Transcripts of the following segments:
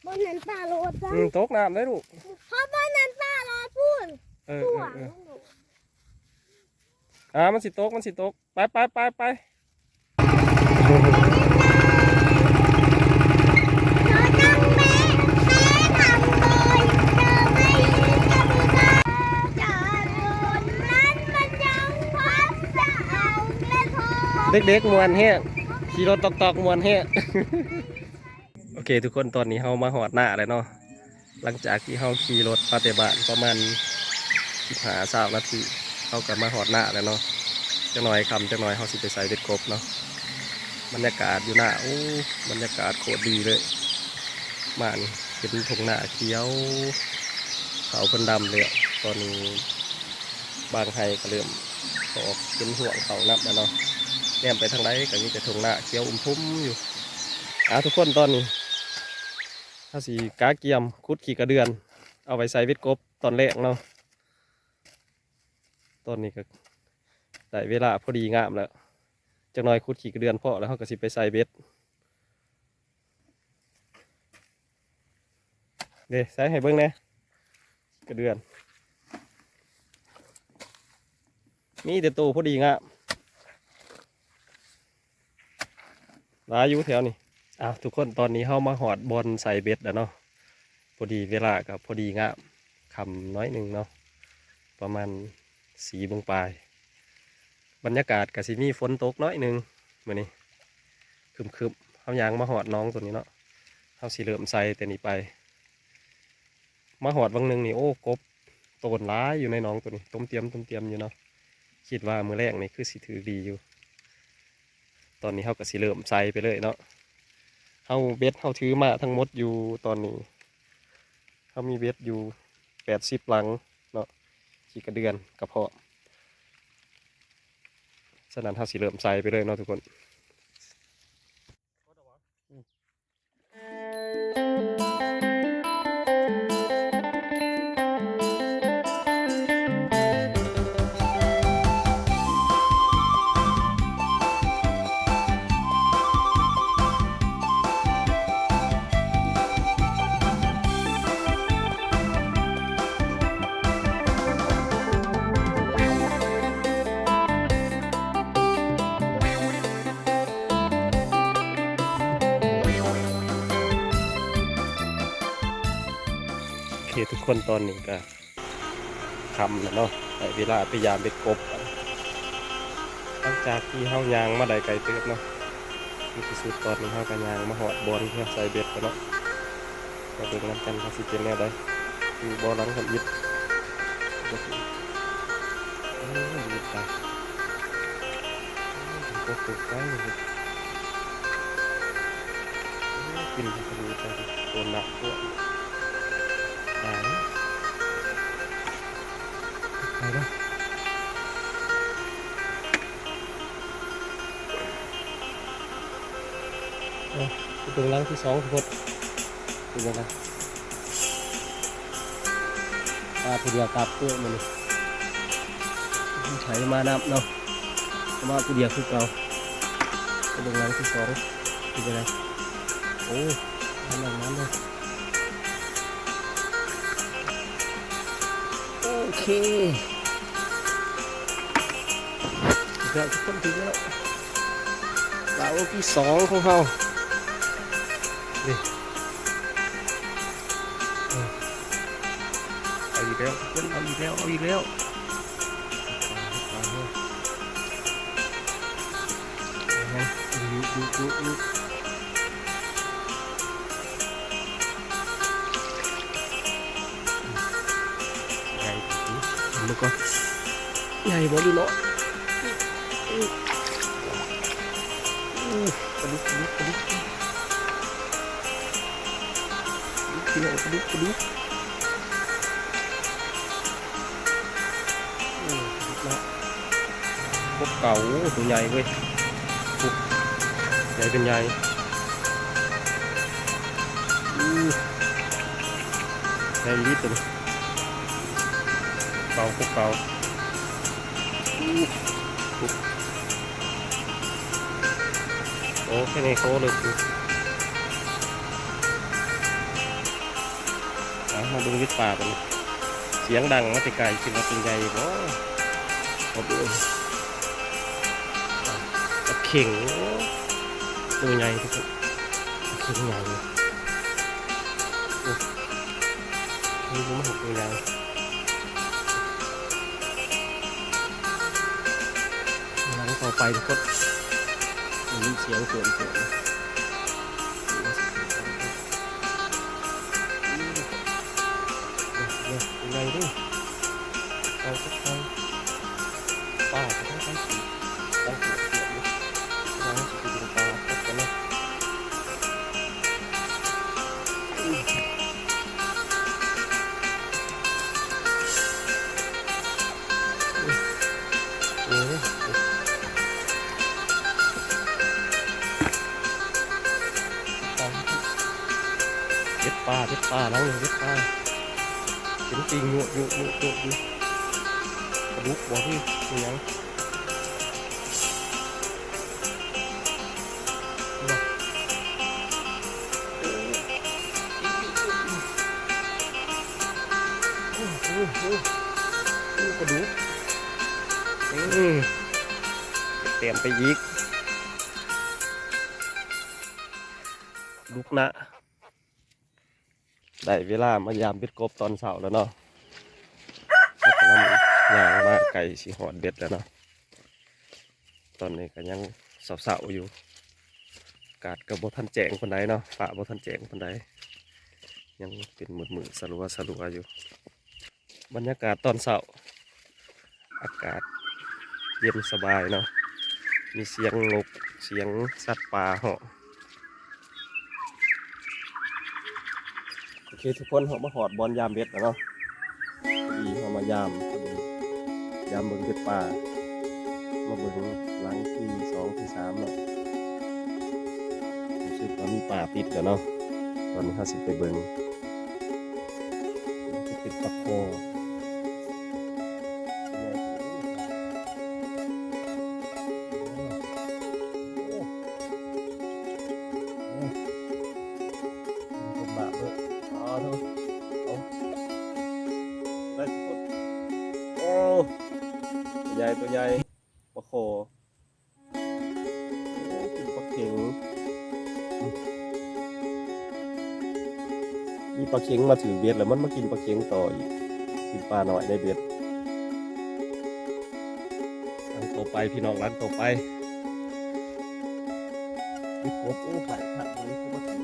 บนนั้นป่าโรดจ้ะตกน้ำได้ลูกเพราะบนนั้นป่าโรดพูนตัวมันสิตกไปเด็กๆมวนเฮ้ขี่รถตอกมวนเฮ้โอเคทุกคนตอนนี้เฮามาหอดหน้าเลยเนาะหลังจากที่เฮาขี่รถปฏิบัติประมาณ15-20 นาทีเขากลับมาหอดหน้าแล้วเนาะจะหน่อยคำจะหน่อยเขาสิไปใส่เบ็ดกบเนาะบรรยากาศอยู่หน้าโอ้บรรยากาศโคตรดีเลยมานี่เป็นทุ่งหน้าเขียวเขาเป็นดำเลยตอนนี้บางไฮก็เริ่มออกเป็นห่วงเขานับแล้วเนาะแนมไปทางไหนก็มีแต่ทุ่งหน้าเขียวทุ่มอยู่ทุกคนตอนนี้ถ้าสีกาเกียมคุดขี่กระเดือนเอาไปใส่เบ็ดกบตอนแรกเนาะตอนนี้ก็ได้เวลาพอดีงามแล้วจังน้อยคุดขี่กระเดือนพอแล้วเขาก็สิไปใส่เบ็ดเดี๋ยวใส่ให้เบิ้งแน่กระเดือนมีแต่ตัวพอดีงามหลายอยู่แถวนี้ทุกคนตอนนี้เข้ามาหอดบอลใส่เบ็ดแล้วเนาะพอดีเวลากับพอดีงามคำน้อยหนึ่งเนาะประมาณ4 โมงปลายบรรยากาศกับสิมีฝนตกน้อยหนึ่งเหมือนนี้คึมเขายางมาหอดน้องตัวนี้เนาะเขาสีเหลือมใส่แต่นี้ไปมาหอดวังหนึ่งนี่โอ้กบโตนร้ายอยู่ในน้องตัวนี้ต้มเตรียมอยู่เนาะคิดว่ามือแรกนี่คือสิถือดีอยู่ตอนนี้เขากับสีเหลือมใส่ไปเลยเนาะเขาเบ็ดเขาถือมาทั้งหมดอยู่ตอนนี้เขามีเบ็ดอยู่80 ลังเนาะขี่กระเดือนกระเพาะฉะนั้นเขาสีเหลือมใส่ไปเลยเนาะทุกคนทุกคนตอนนี้ก็ทำแล้วเนาะแต่เวลาพยายามเบ็ดกบหลังจากที่เฮายางมาได้ไกลเติบเนาะที่สุดตอนนี้เฮากันยางมาหอดบอลเพื่อใส่เบ็ดกันเนาะมาดูน้ำกันว่าสิเป็นแนวใดคือบอลหลังทำยิบยิบไปก็ตกใจเลยกินกระดูกไปตัวหนักตัวไปเนาะตรงล่างที่2ทุกคนเป็นยังไงผู้เดียวกลับเพื่อมันใช้มานับเนาะมาผู้เดียวคือเก่าตรงล่างที่2เป็นยังไงโอ้ทำแบบนั้นเลยโอเคเราทุกคนถึงแล้วเราที่2ของเรานี่เอาอีกแล้วเอาอีกแล้วดูใหญ่ดูก่อนใหญ่บ่ดูเนาะกระดุกกระดุกกระดุกกระดุกพวกเก่าตัวใหญ่เว้ยใหญ่เป็นใหญ่ใหญ่ลิตรตัวเก่าพวกเก่าโอ้แค่นี้โคเลย มาดูวิทย์ป่าเป็นเสียงดังมาแต่ไกลคิดว่าเป็นไงบ่มาดูตะเข่งตัวใหญ่ทุกคนตะเข่งใหญ่เลยนี่รู้มาหกตัวใหญ่หลังต่อไปทุกคนมีเสียงเตือนยังไงดิเอาสักครั้งป้าจะต้องใช้สีต้องเสียบเสียบเลยเราจะไปดูปลาพบกันนะเบ็ดปลาน้องเบ็ดปลาจริงๆอยู่กระดูกบ่ที่ยังกระดูกเต็มไปอีกลูกนะได้เวลามายามเบ็ดกบตอนเช้าแล้วเนาะกำลังย่างมาไก่สีหอดเบ็ดแล้วเนาะตอนนี้ก็ยังเสาๆอยู่อากาศกับบทันแจ้งคนใดเนาะฝ่าบทันแจ้งคนใดยังเป็นมืดๆสลัวอยู่บรรยากาศตอนเช้าอากาศเย็นสบายเนาะมีเสียงนกเสียงสัตว์ป่าเหาะโอเคทุกคนเขามาหอดบอลยามเบ็ดแล้วเนาะดีเขามายามเบิ่งเบ็ดป่ามาเบิ่งหลังที่2ที่3เนาะรู้สึกว่ามีป่าติดแล้วเนาะตอนนี้เขาสิไปเบิ่งจะติดปลาโคตัวใหญ่ปลาโคกินปลาเข็งมีปลาเข็งมาถือเบ็ดแล้วมันมากินปลาเข็งต่ออีกกินปลาหน่อยได้เบ็ดร้านต่อไปพี่น้องร้านต่อไปมีกบไข่ผัดไว้คือว่าถึง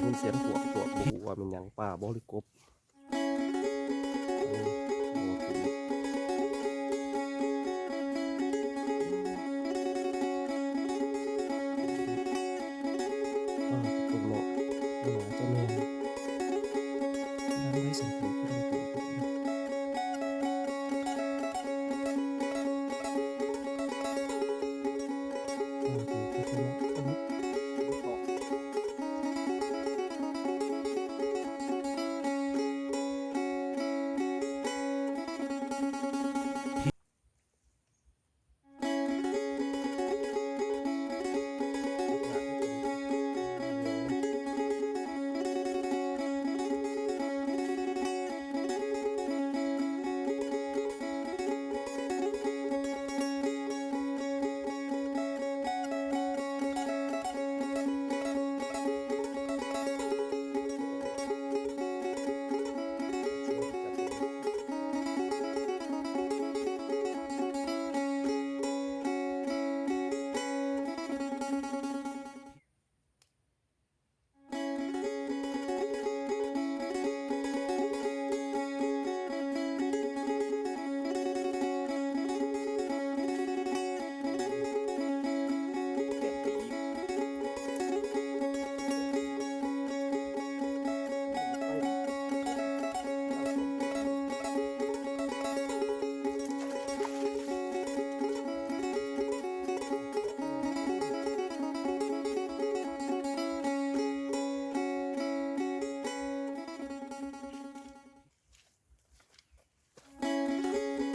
มีเสียงตัวบูว่ามันยังป่าบริกบตัวโลหนาจะแมนนั่งได้สันติก็ได้ตัว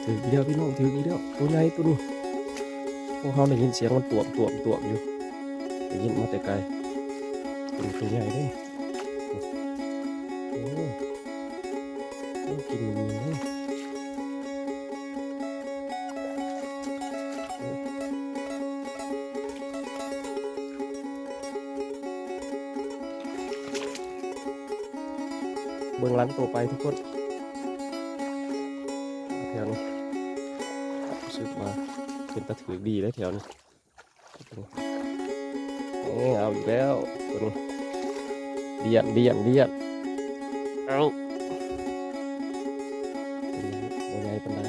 ถืออีเดียวพี่น้องถืออีเดียวตัวใหญ่ตัวนี้พวกเขาได้ยินเสียงมันตวบอยู่ได้ยินมาแต่ไกลตัวใหญ่เด้โอ้กินมีเลยเบื้องหลังตัวไปทุกคนแถวนี้รู้สึกมาเป็นตะถือดีเลยแถวนี้เอาอีกแล้วตัวนี้เดียนเอาตัวใหญ่เป็นไร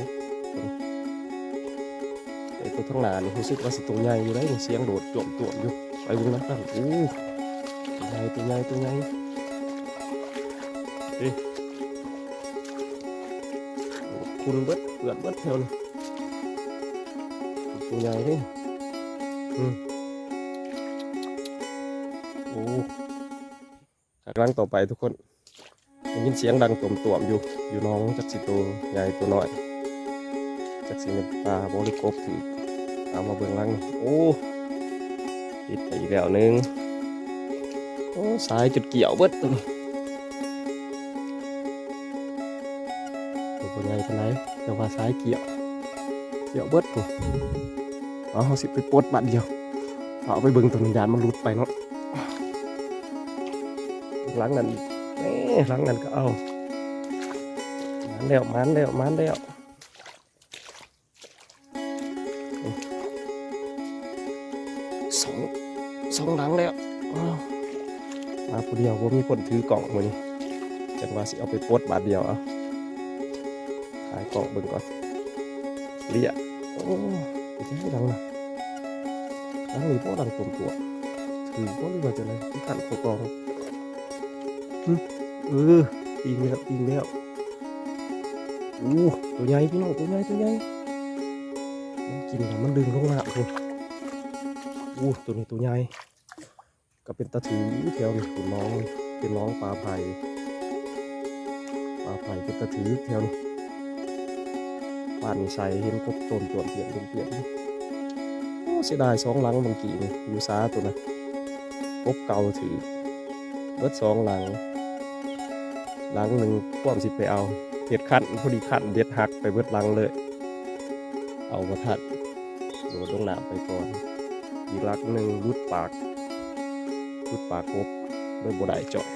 ไอ้ตัวทั้งหลานรู้สึกว่าสิตัวใหญ่อยู่เลยเสียงโดดจวมอยู่ไปวงนั้นกันตัวใหญ่คุณเบิดเบิดแถวนี้ตัวใหญ่ดิโอ้จากครั้งต่อไปทุกคนได้ยินเสียงดังต่วมอยู่น้องจักสิตัวใหญ่ตัวน้อยจักสิเป็นปลาบริกบถือเอามาเบื้องหลังโอ้ติดไปอีกแล้วนึงโอ้สายจุดเกี่ยวเบิดตัวนี้ตัวใหญ่เป็นไรแต่ว่าสายเกี่ยวเบิดตัวเอาสิไปปลดบัดเดียวเอาไปเบิ่งตัวนี้ยานมันหลุดไปเนาะหลังนั้นหลังนั้นก็เอามันแล้วสองหลังแล้วมาผู้เดียวว่ามีคนถือกล่องมือนี้จังว่าสิเอาไปปลดบาทเดียวเอาถ่ายกล่องเบิ่งก่อนเรียโอ้ยจะให้ดังนะดังนี้เพราะดังตัวถือเพราะเรื่องจะอะไรที่ขันตัวกองปีนแล้วตัวใหญ่พี่น้องตัวใหญ่มันกินแล้วมันดึงลงมาคุณตัวนี้ตัวใหญ่ก็เป็นตะถือแถวนี้คุณน้องเป็นน้องปลาไผ่เป็นตะถือแถวนี้ป่านนี้ใส่เห็นกบต้นตัวเปลี่ยนเสียดายสองหลังบางกีนี่อยู่ซ้าตัวนะกบเก่าถือเบิดสองหลังหนึ่งพ่วงสิไปเอาเด็ดขันพอดีขันเด็ดหักไปเบิดหลังเลยเอามาทัดโดดลงน้ำไปก่อนอีกหลังหนึ่งรุดปากกบโดยบ่ได้จ่อย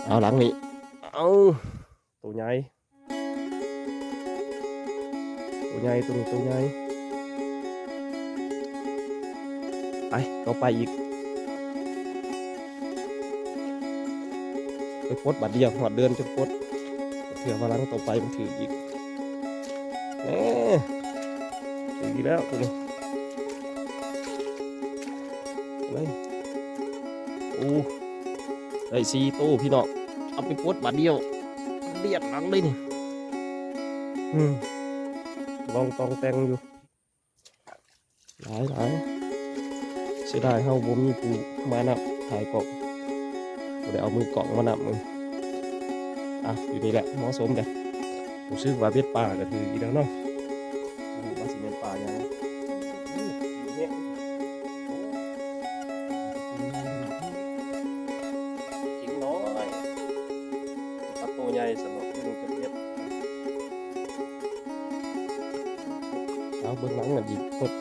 เอาหลังนี้เอาตัวใหญ่ตัวนี้ตัวใหญ่ไปต่อไปอีกไปปลดบัดเดียวหอดเดินจนปลดเถื่อมาลังต่อไปมันถืออีกถืออีกแล้วตัวนี้ได้4 ตัวพี่น้องเอาไปปลดบัดเดียวเลียดหลังเลยนี่ลองตองแตงอยู่หลายเสียดายเฮาบ่มีผู้มานับถ่ายเกาะบ่ได้เอามือเกาะมานับมึงอยู่นี่แหละเหมาะสมกันผมซื้อว่าเบ็ดปลาก็ถืออีแล้วเนาะว่าสิเป็นปลาอย่างกินน้อยปลาตัวใหญ่สำหรับที่ลุงจะเบ็ดเอาเบื้องหลังกันอีกคน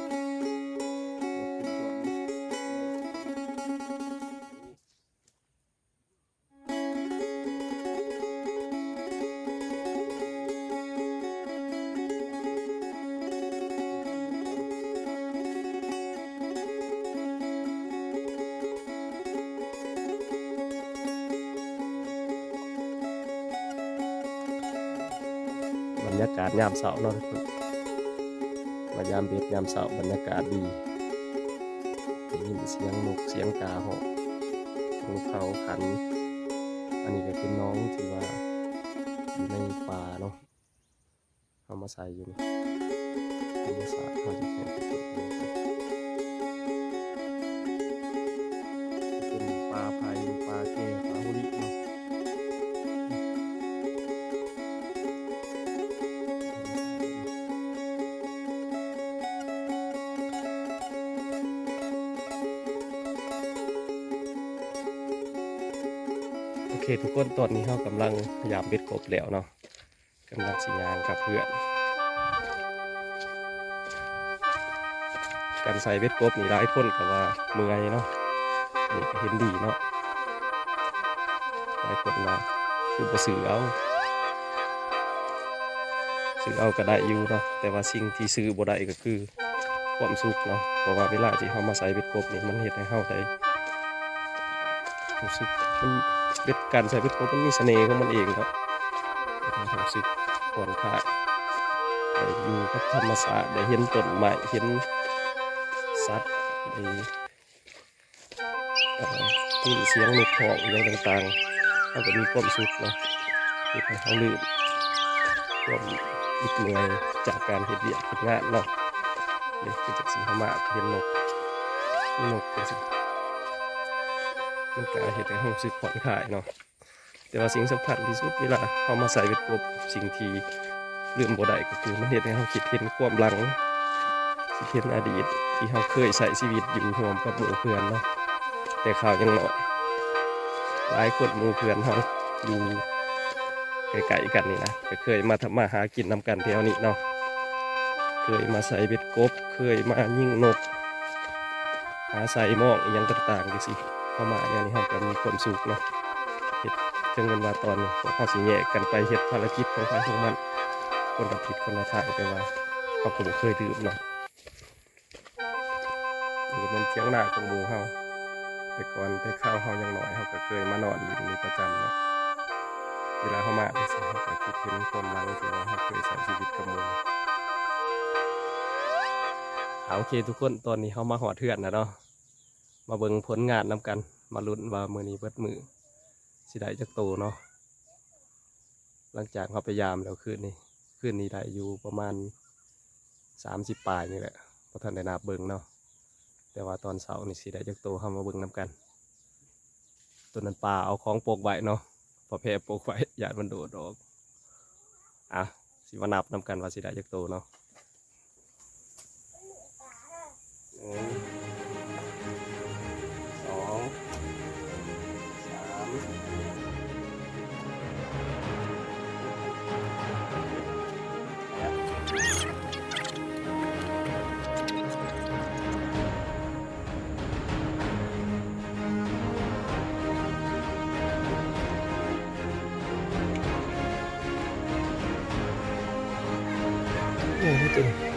บรรยากาศยามเช้าเนาะทุกคนมายามเบ็ดยามเช้าบรรยากาศดีได้ยินเสียงนกเสียงกาเหาะนกเขาขันอันนี้ก็เป็นน้องที่ว่าอยู่ในป่าเนาะเอามาใส่อยู่นี่เอามาใส่เขาจะเป็นปลาไผ่ปลาเกปลาหุลิเนาะ ทุกคนตอนนี้เรากำลังพยายามเบ็ดกบแล้วเนาะกำลังสิยางกับเพื่อนการใส่เบ็ดกบนี่หลายคนก็ว่าเมื่อยเนาะนี่ก็เห็นดีเนาะหลายคนมาคือบ่ซื้อเอาซื้อเอาก็ได้อยู่เนาะแต่ว่าสิ่งที่ซื้อบ่ได้ก็คือความสุขเนาะเพราะว่าเวลาที่เรามาใส่เบ็ดกบนี่มันเฮ็ดให้เราได้รู้สึกมันเบ็ดการใส่เบ็ดกบมันมีเสน่ห์ของมันเองเนาะเฮ็ดให้เรารู้สึกผ่อนคลายได้อยู่กับธรรมชาติได้เห็นต้นไม้เห็นสัตว์ได้ยินเสียงนกร้องอย่างต่างๆเราก็มีความสุขเนาะเฮ็ดให้เราลืมความอิดเหนื่อยจากการเฮ็ดเวียกเฮ็ดงานเนาะนี่คือจากสิ่งธรรมะเห็นนกเป็นสิ่งมันก็เฮ็ดให้เรารู้สึกผ่อนคลายเนาะแต่ว่าสิ่งสำคัญที่สุดเวลาเรามาใส่เบ็ดกบสิ่งที่ลืมบ่ได้ก็คือมันเฮ็ดให้เราคิดเห็นความหลังคิดเห็นอดีตที่เราเคยใช้ชีวิตอยู่ร่วมกับหมู่เพื่อนเนาะแต่ข่าวยังน้อยหลายคนหมู่เพื่อนเราอยู่ไกลๆกันนี่นะก็เคยมาทำมาหากินนำกันแถวนี้เนาะเคยมาใส่เบ็ดกบเคยมายิงนกหาใส่หม้องอหยังต่างๆจังซี่เข้ามาอย่างนี้เราก็มีความสุขเนาะเฮ็ดจังเงินว่าตอนนี้พวกเขาสิแยกกันไปเฮ็ดภารกิจของใครของมันคนละผิดคนละทางแต่ว่าเขาก็บ่เคยดื่มเนาะนี่มันเที่ยงหน้าของหมู่เฮาแต่ก่อนแต่ข้าวเฮายังน้อยเฮาก็เคยมานอนอยู่นี่ประจำเนาะเวลาเฮามาไปสิเฮาก็คิดถึงความหลังที่ว่าเฮาเคยใช้ชีวิตกับหมู่โอเคทุกคนตอนนี้เฮามาฮอดเทือนแล้วเนาะมาเบิ่งผลงานนำกันมาลุ้นว่ามื้อนี้เบิดมื้อสิได้จักโตเนาะหลังจากเขาไปยามแล้วคืนนี้ได้อยู่ประมาณ30ปลายนี่แหละเพราะท่านได้นับเบิ่งเนาะแต่ว่าตอนเช้านี่สิได้จักโตเฮามาเบิ่งนำกันตัวนั้นปลาเอาของโปกไว้เนาะพอแพ้โปกไว้ญาติมันโดดออกสิมานับนำกันว่าสิได้จักโตเนาะโอ้ยตัวนี้